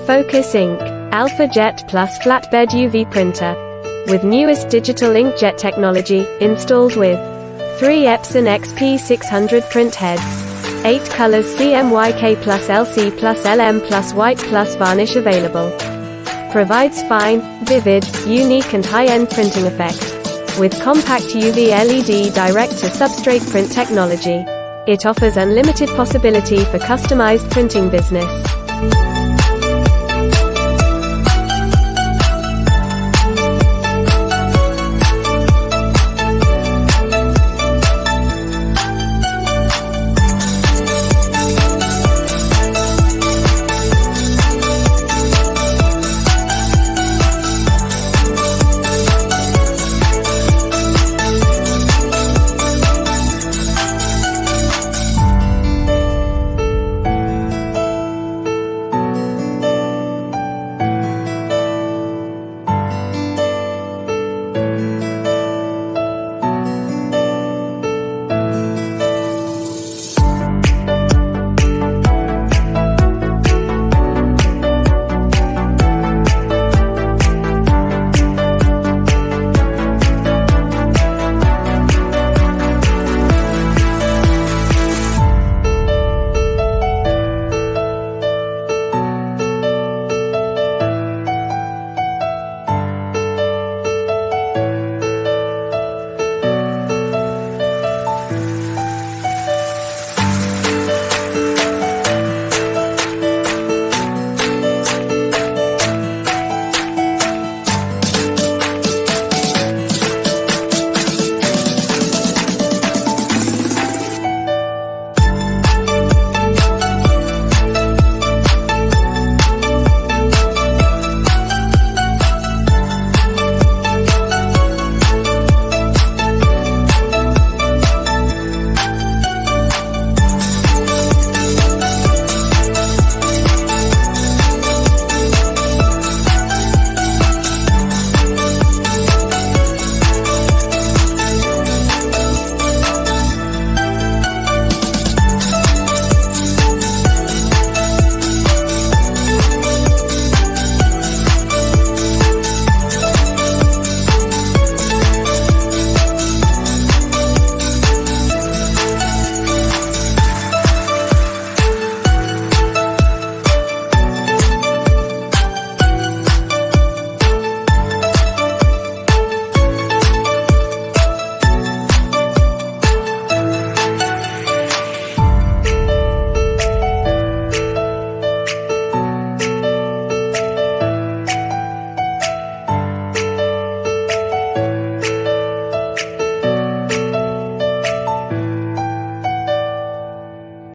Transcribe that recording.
FocusInc Alpha Jet Plus Flatbed UV Printer. With newest digital inkjet technology, installed with 3 Epson XP600 printheads. 8 colors CMYK plus LC plus LM plus white plus varnish available. Provides fine, vivid, unique and high-end printing effect. With compact UV LED direct-to-substrate print technology. It offers unlimited possibility for customized printing business.